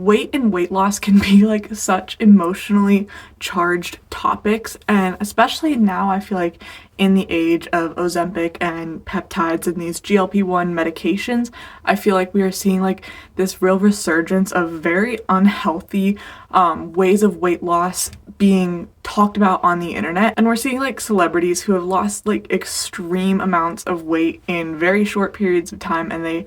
Weight and weight loss can be like such emotionally charged topics, and especially now I feel like in the age of Ozempic and peptides and these GLP-1 medications, I feel like we are seeing like this real resurgence of very unhealthy ways of weight loss being talked about on the internet. And we're seeing like celebrities who have lost like extreme amounts of weight in very short periods of time, and they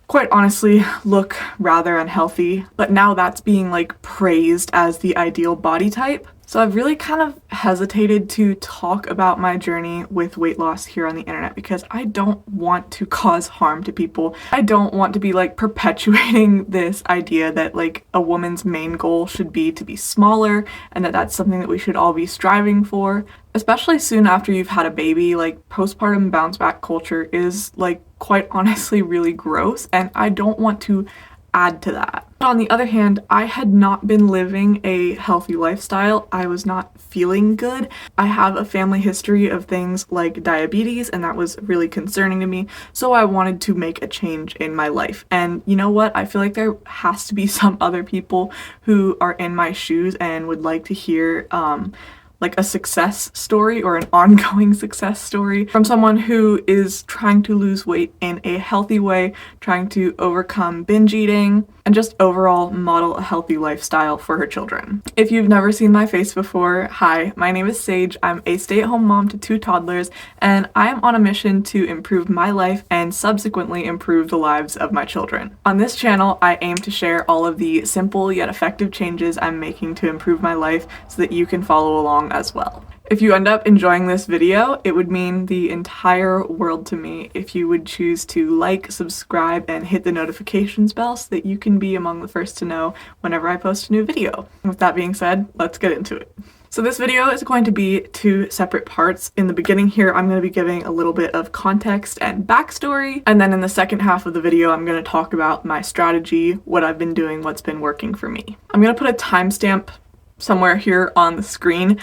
quite honestly look rather unhealthy, but now that's being like praised as the ideal body type. So I've really kind of hesitated to talk about my journey with weight loss here on the internet because I don't want to cause harm to people. I don't want to be like perpetuating this idea that like a woman's main goal should be to be smaller and that that's something that we should all be striving for. Especially soon after you've had a baby, like postpartum bounce back culture is like quite honestly really gross, and I don't want to add to that. But on the other hand, I had not been living a healthy lifestyle. I was not feeling good. I have a family history of things like diabetes, and that was really concerning to me. So I wanted to make a change in my life. And you know what? I feel like there has to be some other people who are in my shoes and would like to hear like a success story or an ongoing success story from someone who is trying to lose weight in a healthy way, trying to overcome binge eating, and just overall model a healthy lifestyle for her children. If you've never seen my face before, hi, my name is Sage. I'm a stay-at-home mom to 2 toddlers, and I am on a mission to improve my life and subsequently improve the lives of my children. On this channel, I aim to share all of the simple yet effective changes I'm making to improve my life so that you can follow along as well. If you end up enjoying this video, it would mean the entire world to me if you would choose to like, subscribe, and hit the notifications bell so that you can be among the first to know whenever I post a new video. With that being said, let's get into it. So this video is going to be 2 separate parts. In the beginning here, I'm going to be giving a little bit of context and backstory, and then in the second half of the video, I'm going to talk about my strategy, what I've been doing, what's been working for me. I'm going to put a timestamp somewhere here on the screen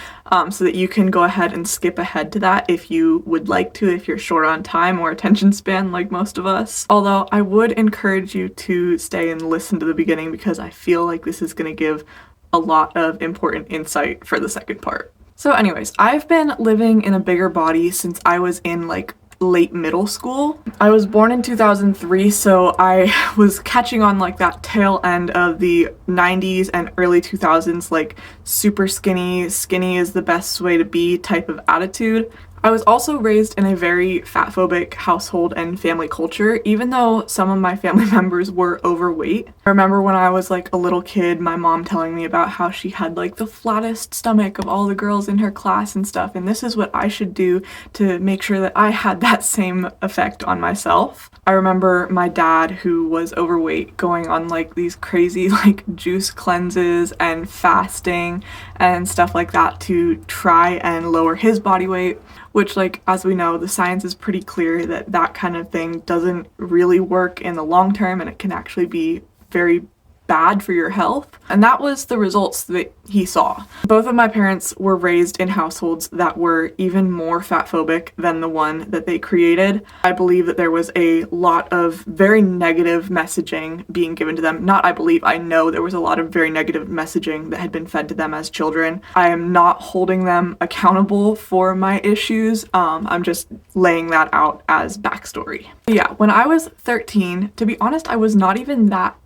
so that you can go ahead and skip ahead to that if you would like to, if you're short on time or attention span like most of us. Although I would encourage you to stay and listen to the beginning because I feel like this is going to give a lot of important insight for the second part. So anyways, I've been living in a bigger body since I was in like late middle school. I was born in 2003, so I was catching on like that tail end of the 90s and early 2000s, like super skinny is the best way to be type of attitude. I was also raised in a very fat-phobic household and family culture, even though some of my family members were overweight. I remember when I was like a little kid, my mom telling me about how she had like the flattest stomach of all the girls in her class and stuff, and this is what I should do to make sure that I had that same effect on myself. I remember my dad, who was overweight, going on like these crazy like juice cleanses and fasting and stuff like that to try and lower his body weight, which, like, as we know, the science is pretty clear that that kind of thing doesn't really work in the long term, and it can actually be very bad for your health. And that was the results that he saw. Both of my parents were raised in households that were even more fat phobic than the one that they created. I believe that there was a lot of very negative messaging being given to them. Not I believe, I know there was a lot of very negative messaging that had been fed to them as children. I am not holding them accountable for my issues. I'm just laying that out as backstory. But yeah, when I was 13, to be honest, I was not even that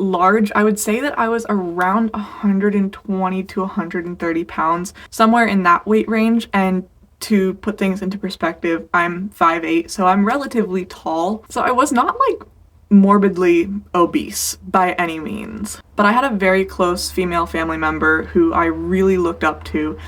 large. I would say that I was around 120 to 130 pounds, somewhere in that weight range. And to put things into perspective, I'm 5'8", so I'm relatively tall. So I was not like morbidly obese by any means. But I had a very close female family member who I really looked up to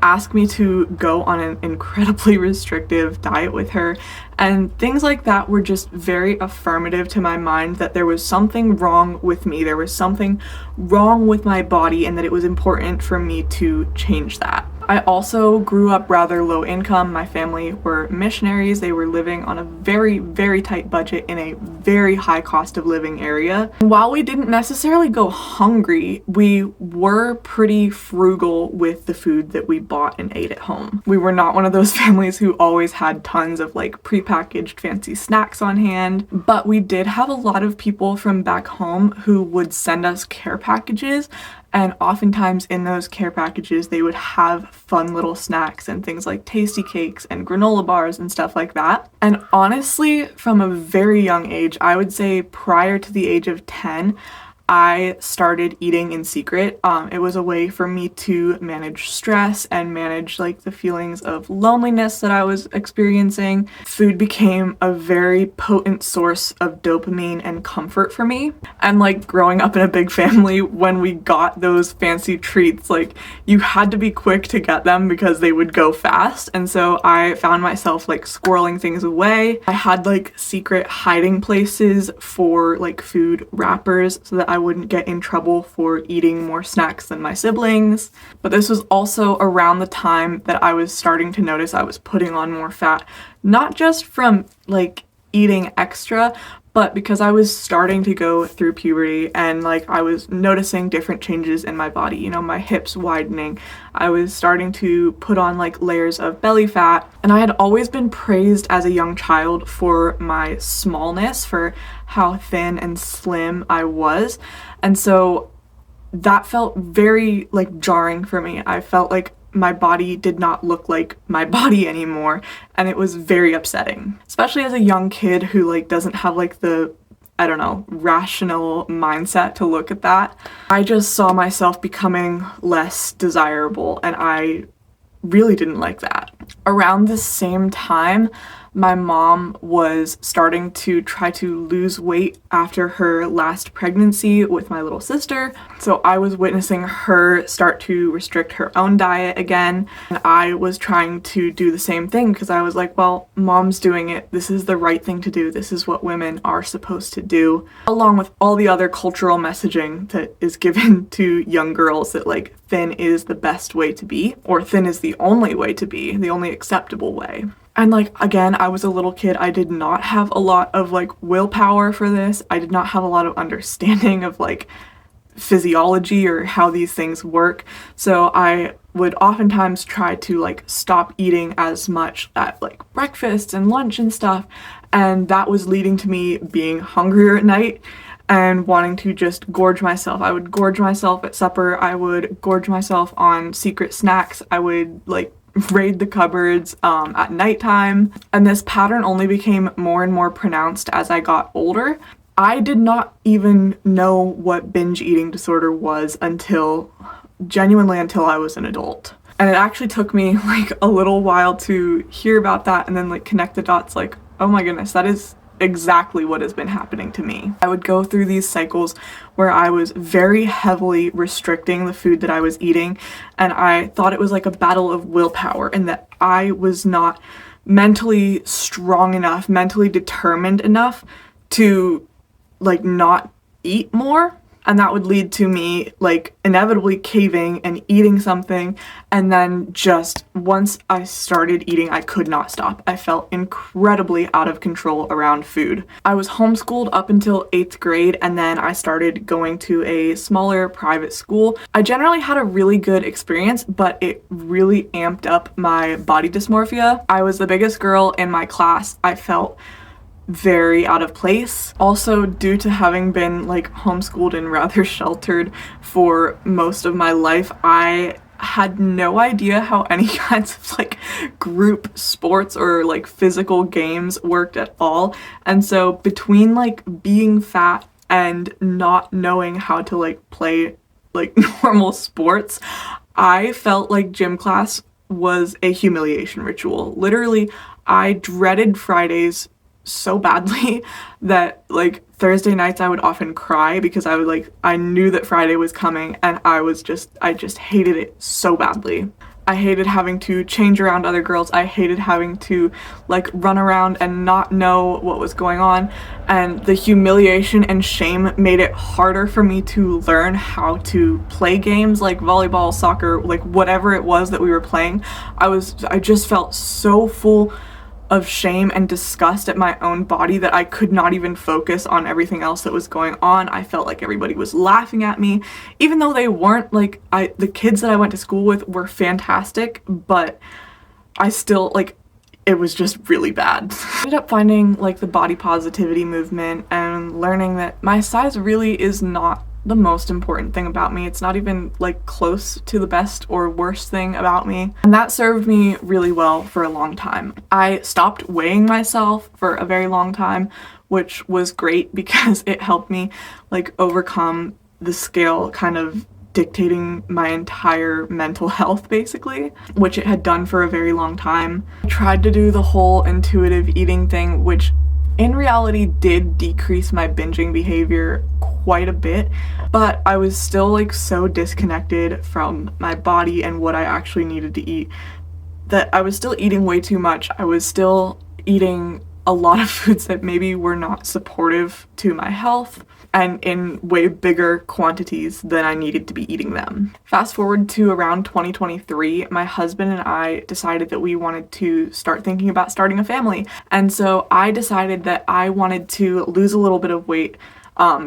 ask me to go on an incredibly restrictive diet with her, and things like that were just very affirmative to my mind that there was something wrong with me, there was something wrong with my body, and that it was important for me to change that. I also grew up rather low income. My family were missionaries. They were living on a very, very tight budget in a very high cost of living area. While we didn't necessarily go hungry, we were pretty frugal with the food that we bought and ate at home. We were not one of those families who always had tons of like prepackaged fancy snacks on hand, but we did have a lot of people from back home who would send us care packages. And oftentimes in those care packages, they would have fun little snacks and things like tasty cakes and granola bars and stuff like that. And honestly, from a very young age, I would say prior to the age of 10, I started eating in secret. It was a way for me to manage stress and manage like the feelings of loneliness that I was experiencing. Food became a very potent source of dopamine and comfort for me. And like growing up in a big family, when we got those fancy treats, like you had to be quick to get them because they would go fast. And so I found myself like squirreling things away. I had like secret hiding places for like food wrappers so that I wouldn't get in trouble for eating more snacks than my siblings. But this was also around the time that I was starting to notice I was putting on more fat, not just from like eating extra, but because I was starting to go through puberty and like I was noticing different changes in my body, you know, my hips widening. I was starting to put on like layers of belly fat, and I had always been praised as a young child for my smallness, for how thin and slim I was. And so that felt very like jarring for me. I felt like my body did not look like my body anymore, and it was very upsetting, especially as a young kid who like doesn't have like the, I don't know, rational mindset to look at that. I just saw myself becoming less desirable, and I really didn't like that. Around the same time, my mom was starting to try to lose weight after her last pregnancy with my little sister. So I was witnessing her start to restrict her own diet again. And I was trying to do the same thing because I was like, well, mom's doing it. This is the right thing to do. This is what women are supposed to do. Along with all the other cultural messaging that is given to young girls that like thin is the best way to be, or thin is the only way to be, the only acceptable way. And like, again, I was a little kid. I did not have a lot of like willpower for this. I did not have a lot of understanding of like physiology or how these things work. So I would oftentimes try to like stop eating as much at like breakfast and lunch and stuff. And that was leading to me being hungrier at night and wanting to just gorge myself. I would gorge myself at supper. I would gorge myself on secret snacks. I would like raid the cupboards at nighttime, and this pattern only became more and more pronounced as I got older. I did not even know what binge eating disorder was until I was an adult. And it actually took me like a little while to hear about that and then like connect the dots, like, oh my goodness, that is exactly what has been happening to me. I would go through these cycles where I was very heavily restricting the food that I was eating, and I thought it was like a battle of willpower and that I was not mentally strong enough, mentally determined enough to like not eat more. And that would lead to me like inevitably caving and eating something. And then just once I started eating, I could not stop. I felt incredibly out of control around food. I was homeschooled up until 8th grade, and then I started going to a smaller private school. I generally had a really good experience, but it really amped up my body dysmorphia. I was the biggest girl in my class. I felt very out of place. Also, due to having been like homeschooled and rather sheltered for most of my life, I had no idea how any kinds of like group sports or like physical games worked at all. And so between like being fat and not knowing how to like play like normal sports, I felt like gym class was a humiliation ritual. Literally, I dreaded Fridays so badly that like Thursday nights I would often cry because I knew that Friday was coming, and I just hated it so badly. I hated having to change around other girls. I hated having to like run around and not know what was going on. And the humiliation and shame made it harder for me to learn how to play games like volleyball, soccer, like whatever it was that we were playing. I just felt so full of shame and disgust at my own body that I could not even focus on everything else that was going on. I felt like everybody was laughing at me, even though they weren't. Like, the kids that I went to school with were fantastic, but I still, like, it was just really bad. I ended up finding like the body positivity movement and learning that my size really is not the most important thing about me. It's not even like close to the best or worst thing about me. And that served me really well for a long time. I stopped weighing myself for a very long time, which was great because it helped me like overcome the scale kind of dictating my entire mental health basically, which it had done for a very long time. I tried to do the whole intuitive eating thing, which in reality did decrease my binging behavior quite a bit, but I was still like so disconnected from my body and what I actually needed to eat that I was still eating way too much. I was still eating a lot of foods that maybe were not supportive to my health and in way bigger quantities than I needed to be eating them. Fast forward to around 2023, my husband and I decided that we wanted to start thinking about starting a family. And so I decided that I wanted to lose a little bit of weight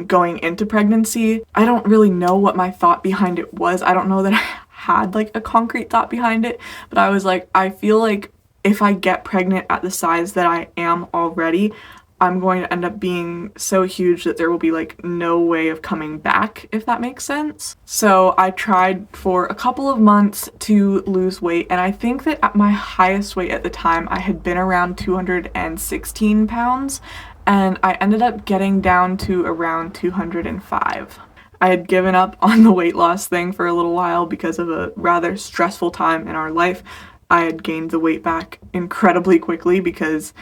going into pregnancy. I don't really know what my thought behind it was. I don't know that I had like a concrete thought behind it, but I was like, I feel like if I get pregnant at the size that I am already, I'm going to end up being so huge that there will be like no way of coming back, if that makes sense. So I tried for a couple of months to lose weight, and I think that at my highest weight at the time, I had been around 216 pounds, and I ended up getting down to around 205. I had given up on the weight loss thing for a little while because of a rather stressful time in our life. I had gained the weight back incredibly quickly because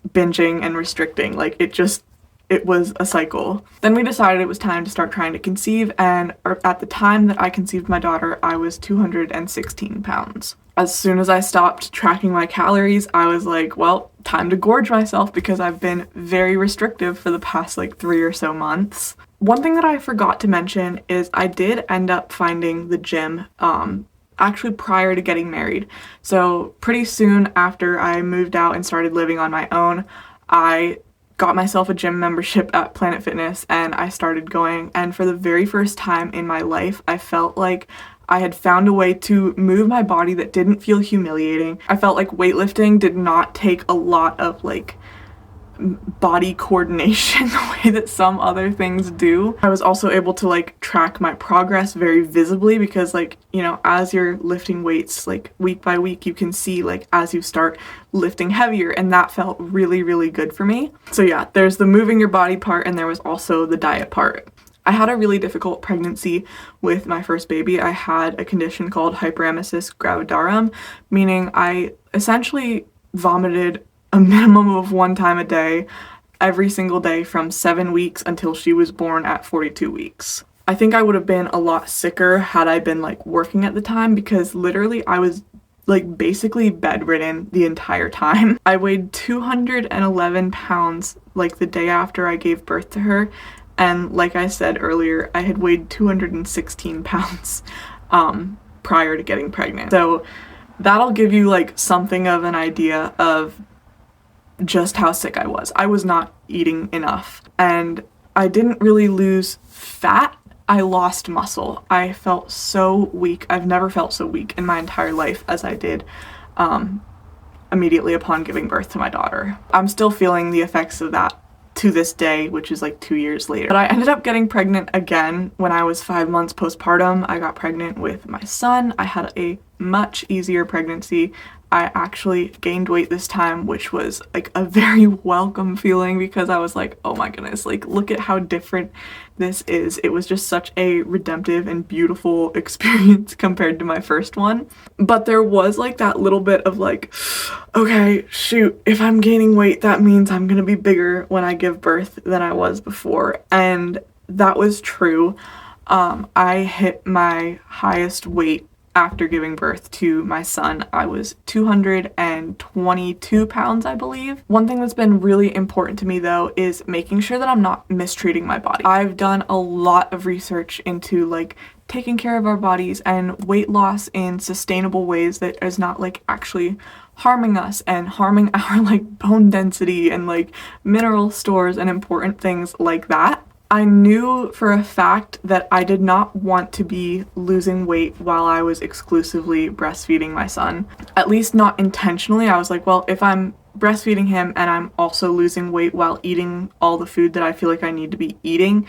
binging and restricting, like it was a cycle. Then we decided it was time to start trying to conceive, and at the time that I conceived my daughter, I was 216 pounds. As soon as I stopped tracking my calories, I was like, well, time to gorge myself because I've been very restrictive for the past like 3 or so months. One thing that I forgot to mention is I did end up finding the gym actually prior to getting married. So pretty soon after I moved out and started living on my own, I got myself a gym membership at Planet Fitness and I started going, and for the very first time in my life, I felt like I had found a way to move my body that didn't feel humiliating. I felt like weightlifting did not take a lot of like body coordination the way that some other things do. I was also able to like track my progress very visibly because like, you know, as you're lifting weights like week by week, you can see like as you start lifting heavier, and that felt really, really good for me. So yeah, there's the moving your body part and there was also the diet part. I had a really difficult pregnancy with my first baby. I had a condition called hyperemesis gravidarum, meaning I essentially vomited a minimum of 1 time a day, every single day from 7 weeks until she was born at 42 weeks. I think I would have been a lot sicker had I been like working at the time because literally I was like basically bedridden the entire time. I weighed 211 pounds like the day after I gave birth to her, and like I said earlier, I had weighed 216 pounds prior to getting pregnant. So that'll give you like something of an idea of just how sick I was. I was not eating enough, and I didn't really lose fat. I lost muscle. I felt so weak. I've never felt so weak in my entire life as I did immediately upon giving birth to my daughter. I'm still feeling the effects of that to this day, which is like 2 years later. But I ended up getting pregnant again when I was 5 months postpartum. I got pregnant with my son. I had a much easier pregnancy. I actually gained weight this time, which was like a very welcome feeling because I was like, oh my goodness, like look at how different this is. It was just such a redemptive and beautiful experience compared to my first one. But there was like that little bit of like, okay, shoot, if I'm gaining weight, that means I'm gonna be bigger when I give birth than I was before. And that was true. I hit my highest weight after giving birth to my son, I was 222 pounds, I believe. One thing that's been really important to me though is making sure that I'm not mistreating my body. I've done a lot of research into like taking care of our bodies and weight loss in sustainable ways that is not like actually harming us and harming our like bone density and like mineral stores and important things like that. I knew for a fact that I did not want to be losing weight while I was exclusively breastfeeding my son. At least not intentionally. I was like, well, if I'm breastfeeding him and I'm also losing weight while eating all the food that I feel like I need to be eating,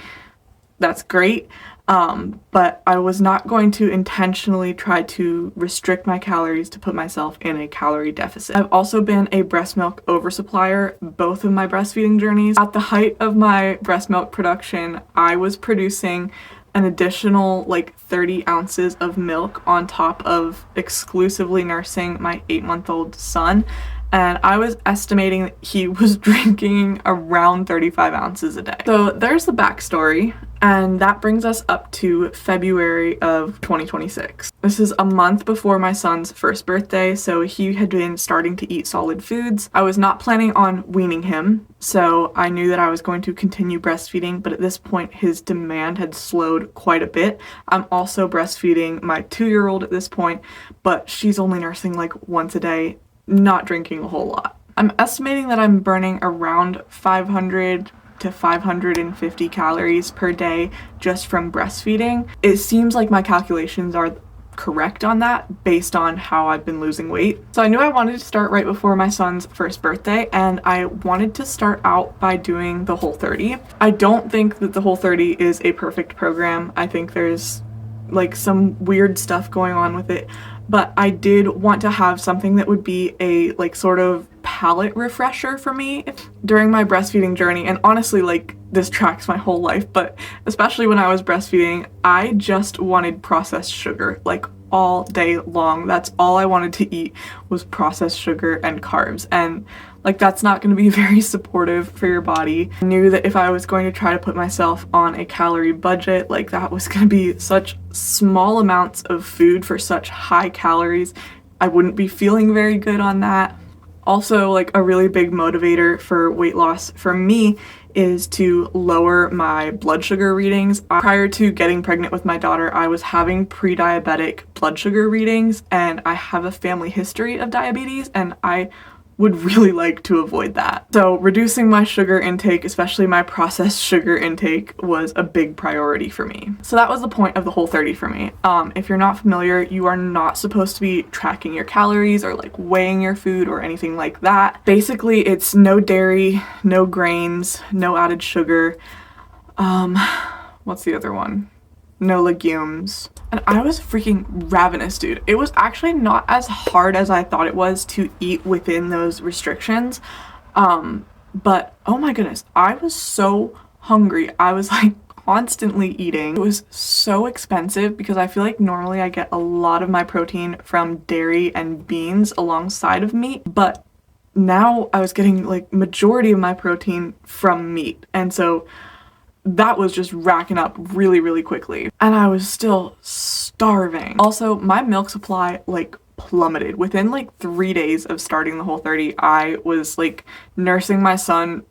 that's great. But I was not going to intentionally try to restrict my calories to put myself in a calorie deficit. I've also been a breast milk oversupplier both of my breastfeeding journeys. At the height of my breast milk production, I was producing an additional like 30 ounces of milk on top of exclusively nursing my 8-month-old son. And I was estimating that he was drinking around 35 ounces a day. So there's the backstory, and that brings us up to February of 2026. This is a month before my son's first birthday, so he had been starting to eat solid foods. I was not planning on weaning him, so I knew that I was going to continue breastfeeding, but at this point his demand had slowed quite a bit. I'm also breastfeeding my 2-year-old at this point, but she's only nursing like once a day, not drinking a whole lot. I'm estimating that I'm burning around 500 to 550 calories per day just from breastfeeding. It seems like my calculations are correct on that based on how I've been losing weight. So I knew I wanted to start right before my son's first birthday, and I wanted to start out by doing the Whole30. I don't think that the Whole30 is a perfect program. I think there's like some weird stuff going on with it, but I did want to have something that would be a like sort of palate refresher for me during my breastfeeding journey. And honestly, like this tracks my whole life, but especially when I was breastfeeding, I just wanted processed sugar like all day long. That's all I wanted to eat was processed sugar and carbs, and like that's not going to be very supportive for your body. I knew that if I was going to try to put myself on a calorie budget, like that was going to be such small amounts of food for such high calories. I wouldn't be feeling very good on that. Also, like a really big motivator for weight loss for me is to lower my blood sugar readings. Prior to getting pregnant with my daughter, I was having pre-diabetic blood sugar readings, and I have a family history of diabetes, and I would really like to avoid that. So reducing my sugar intake, especially my processed sugar intake, was a big priority for me. So that was the point of the Whole30 for me. If you're not familiar, you are not supposed to be tracking your calories or like weighing your food or anything like that. Basically, it's no dairy, no grains, no added sugar. What's the other one? No legumes. And I was freaking ravenous, dude. It was actually not as hard as I thought it was to eat within those restrictions. But oh my goodness, I was so hungry. I was like constantly eating. It was so expensive because I feel like normally I get a lot of my protein from dairy and beans alongside of meat, but now I was getting like majority of my protein from meat. And so that was just racking up really, really quickly. And I was still starving. Also, my milk supply like plummeted. Within like 3 days of starting the Whole30, I was like nursing my son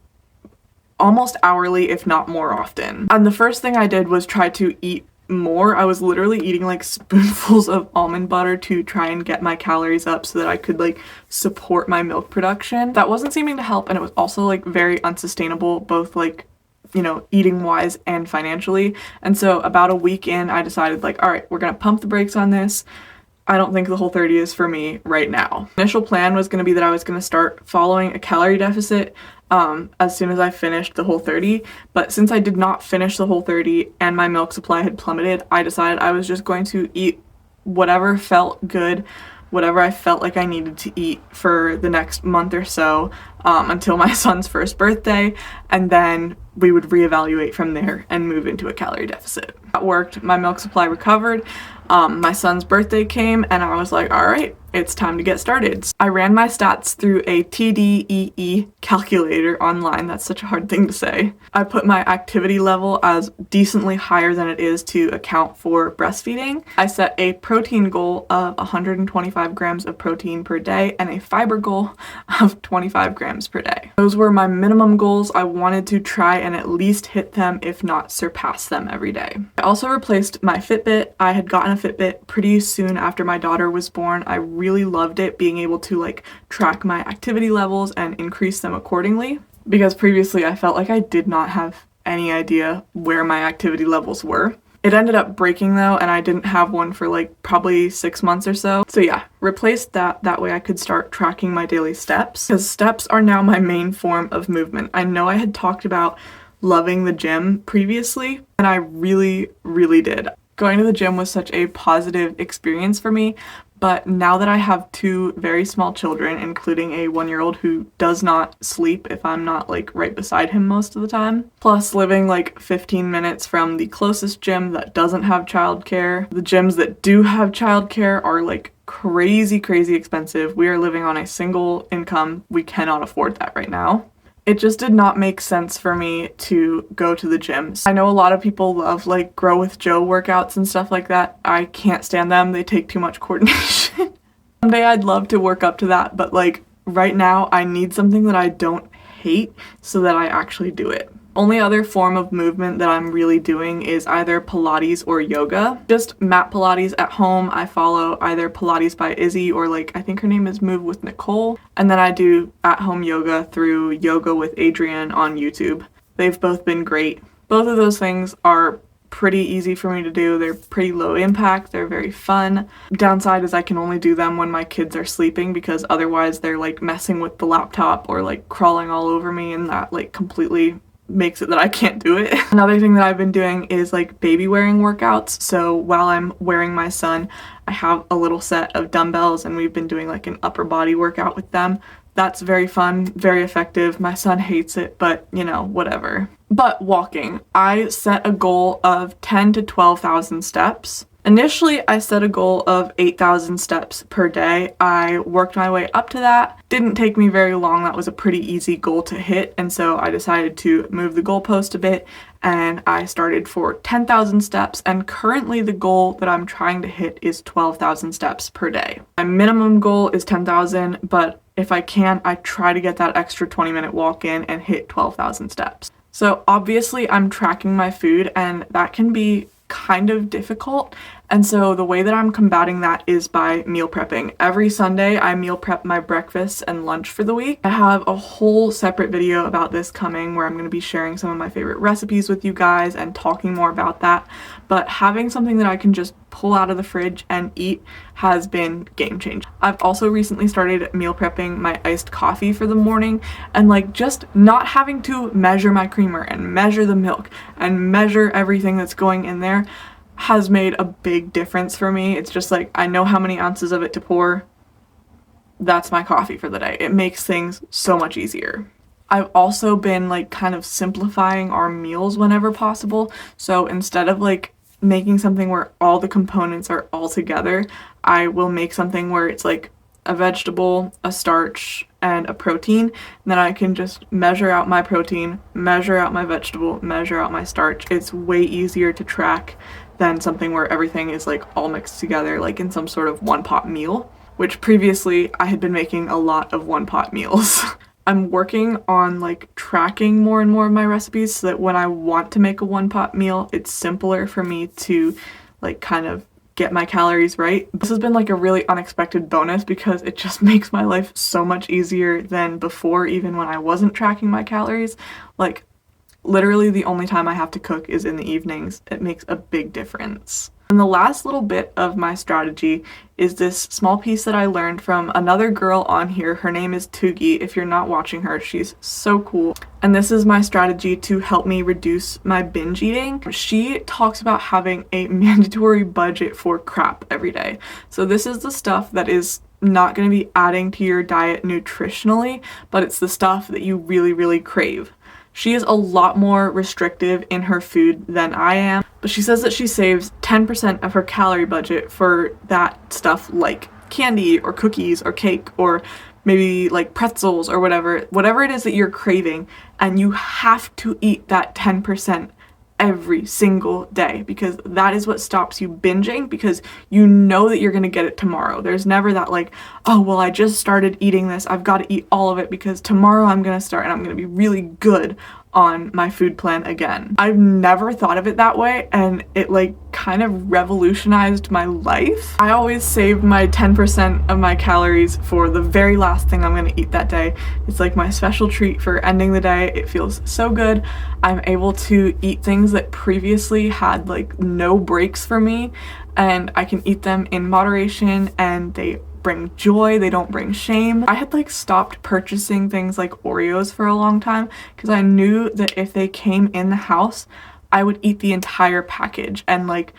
almost hourly, if not more often. And the first thing I did was try to eat more. I was literally eating like spoonfuls of almond butter to try and get my calories up so that I could like support my milk production. That wasn't seeming to help, and it was also like very unsustainable, both like, you know, eating wise and financially. And so about a week in, I decided like, all right, we're gonna pump the brakes on this. I don't think the Whole30 is for me right now. Initial plan was gonna be that I was gonna start following a calorie deficit as soon as I finished the Whole30, but since I did not finish the Whole30 and my milk supply had plummeted, I decided I was just going to eat whatever felt good, whatever I felt like I needed to eat for the next month or so, until my son's first birthday, and then we would reevaluate from there and move into a calorie deficit. That worked. My milk supply recovered. My son's birthday came and I was like, all right, it's time to get started. So I ran my stats through a TDEE calculator online. That's such a hard thing to say. I put my activity level as decently higher than it is to account for breastfeeding. I set a protein goal of 125 grams of protein per day and a fiber goal of 25 grams per day. Those were my minimum goals. I wanted to try and at least hit them, if not surpass them every day. I also replaced my Fitbit. I had gotten a Fitbit pretty soon after my daughter was born. I really loved it, being able to like track my activity levels and increase them accordingly, because previously I felt like I did not have any idea where my activity levels were. It ended up breaking though, and I didn't have one for like probably 6 months or so. So yeah, replaced that. That way I could start tracking my daily steps, because steps are now my main form of movement. I know I had talked about loving the gym previously, and I really, really did. Going to the gym was such a positive experience for me, but now that I have 2 very small children, including a 1-year-old who does not sleep if I'm not like right beside him most of the time, plus living like 15 minutes from the closest gym that doesn't have childcare, the gyms that do have childcare are like crazy expensive. We are living on a single income. We cannot afford that right now. It just did not make sense for me to go to the gyms. I know a lot of people love like Grow with Joe workouts and stuff like that. I can't stand them. They take too much coordination. Someday I'd love to work up to that, but like right now I need something that I don't hate so that I actually do it. Only other form of movement that I'm really doing is either Pilates or yoga. Just mat Pilates at home. I follow either Pilates by Izzy or like I think her name is Move with Nicole. And then I do at-home yoga through Yoga with Adrienne on YouTube. They've both been great. Both of those things are pretty easy for me to do. They're pretty low impact. They're very fun. Downside is I can only do them when my kids are sleeping, because otherwise they're like messing with the laptop or like crawling all over me, and that like completely makes it that I can't do it. Another thing that I've been doing is like baby wearing workouts. So while I'm wearing my son, I have a little set of dumbbells and we've been doing like an upper body workout with them. That's very fun, very effective. My son hates it, but you know, whatever. But walking, I set a goal of 10 to 12,000 steps. Initially, I set a goal of 8,000 steps per day. I worked my way up to that. Didn't take me very long. That was a pretty easy goal to hit. And so I decided to move the goalpost a bit, and I started for 10,000 steps. And currently the goal that I'm trying to hit is 12,000 steps per day. My minimum goal is 10,000, but if I can, I try to get that extra 20-minute walk in and hit 12,000 steps. So obviously I'm tracking my food, and that can be kind of difficult. And so the way that I'm combating that is by meal prepping. Every Sunday I meal prep my breakfast and lunch for the week. I have a whole separate video about this coming where I'm going to be sharing some of my favorite recipes with you guys and talking more about that. But having something that I can just pull out of the fridge and eat has been game changing. I've also recently started meal prepping my iced coffee for the morning, and like just not having to measure my creamer and measure the milk and measure everything that's going in there has made a big difference for me. It's just like I know how many ounces of it to pour. That's my coffee for the day. It makes things so much easier. I've also been like kind of simplifying our meals whenever possible. So instead of like making something where all the components are all together, I will make something where it's like a vegetable, a starch, and a protein. And then I can just measure out my protein, measure out my vegetable, measure out my starch. It's way easier to track than something where everything is like all mixed together, like in some sort of one-pot meal, which previously I had been making a lot of one-pot meals. I'm working on like tracking more and more of my recipes so that when I want to make a one-pot meal, it's simpler for me to like kind of get my calories right. This has been like a really unexpected bonus because it just makes my life so much easier than before, even when I wasn't tracking my calories. Like literally the only time I have to cook is in the evenings. It makes a big difference. And the last little bit of my strategy is this small piece that I learned from another girl on here. Her name is Tugi. If you're not watching her, she's so cool. And this is my strategy to help me reduce my binge eating. She talks about having a mandatory budget for crap every day. So this is the stuff that is not going to be adding to your diet nutritionally, but it's the stuff that you really, really crave. She is a lot more restrictive in her food than I am, but she says that she saves 10% of her calorie budget for that stuff like candy or cookies or cake or maybe like pretzels or whatever it is that you're craving, and you have to eat that 10% every single day, because that is what stops you binging, because you know that you're going to get it tomorrow. There's never that like, oh, well, I just started eating this, I've got to eat all of it because tomorrow I'm going to start and I'm going to be really good on my food plan again. I've never thought of it that way, and it like kind of revolutionized my life. I always save my 10% of my calories for the very last thing I'm gonna eat that day. It's like my special treat for ending the day. It feels so good. I'm able to eat things that previously had like no breaks for me, and I can eat them in moderation, and they bring joy, they don't bring shame. I had like stopped purchasing things like Oreos for a long time because I knew that if they came in the house, I would eat the entire package, and like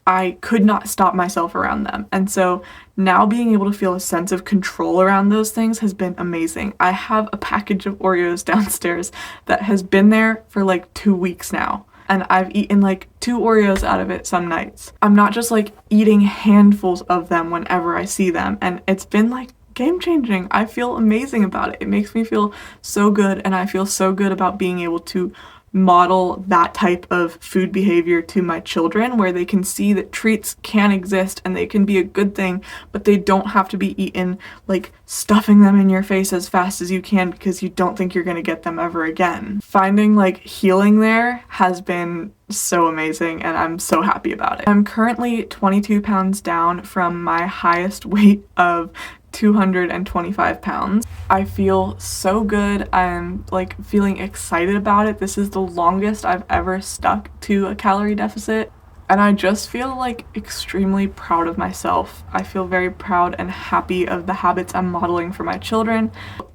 I could not stop myself around them. And so now being able to feel a sense of control around those things has been amazing. I have a package of Oreos downstairs that has been there for like 2 weeks now, and I've eaten like 2 Oreos out of it some nights. I'm not just like eating handfuls of them whenever I see them, and it's been like game changing. I feel amazing about it. It makes me feel so good, and I feel so good about being able to model that type of food behavior to my children, where they can see that treats can exist and they can be a good thing, but they don't have to be eaten like stuffing them in your face as fast as you can because you don't think you're going to get them ever again. Finding like healing there has been so amazing, and I'm so happy about it. I'm currently 22 pounds down from my highest weight of 225 pounds. I feel so good. I'm like feeling excited about it. This is the longest I've ever stuck to a calorie deficit, and I just feel like extremely proud of myself. I feel very proud and happy of the habits I'm modeling for my children.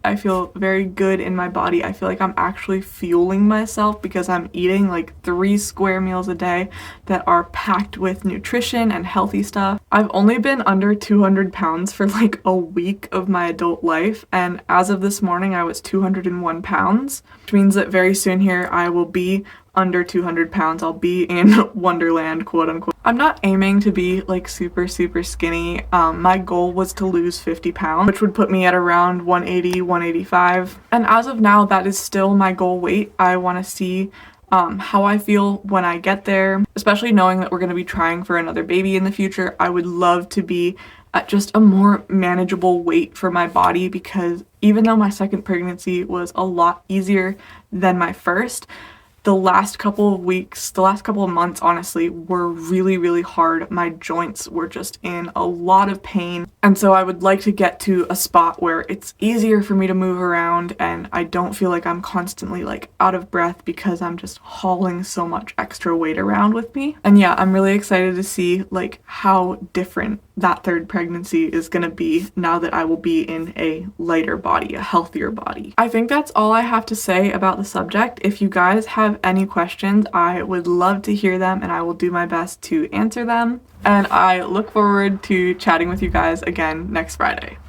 I feel very good in my body. I feel like I'm actually fueling myself because I'm eating like 3 square meals a day that are packed with nutrition and healthy stuff. I've only been under 200 pounds for like a week of my adult life, and as of this morning I was 201 pounds, which means that very soon here I will be under 200 pounds. I'll be in Wonderland, quote unquote. I'm not aiming to be like super skinny. My goal was to lose 50 pounds, which would put me at around 180, 185. And as of now, that is still my goal weight. I want to see how I feel when I get there, especially knowing that we're going to be trying for another baby in the future. I would love to be at just a more manageable weight for my body, because even though my second pregnancy was a lot easier than my first, the last couple of weeks, the last couple of months, honestly, were really hard. My joints were just in a lot of pain. And so I would like to get to a spot where it's easier for me to move around and I don't feel like I'm constantly like out of breath because I'm just hauling so much extra weight around with me. And yeah, I'm really excited to see like how different that third pregnancy is gonna be now that I will be in a lighter body, a healthier body. I think that's all I have to say about the subject. If you guys have any questions, I would love to hear them and I will do my best to answer them. And I look forward to chatting with you guys again next Friday.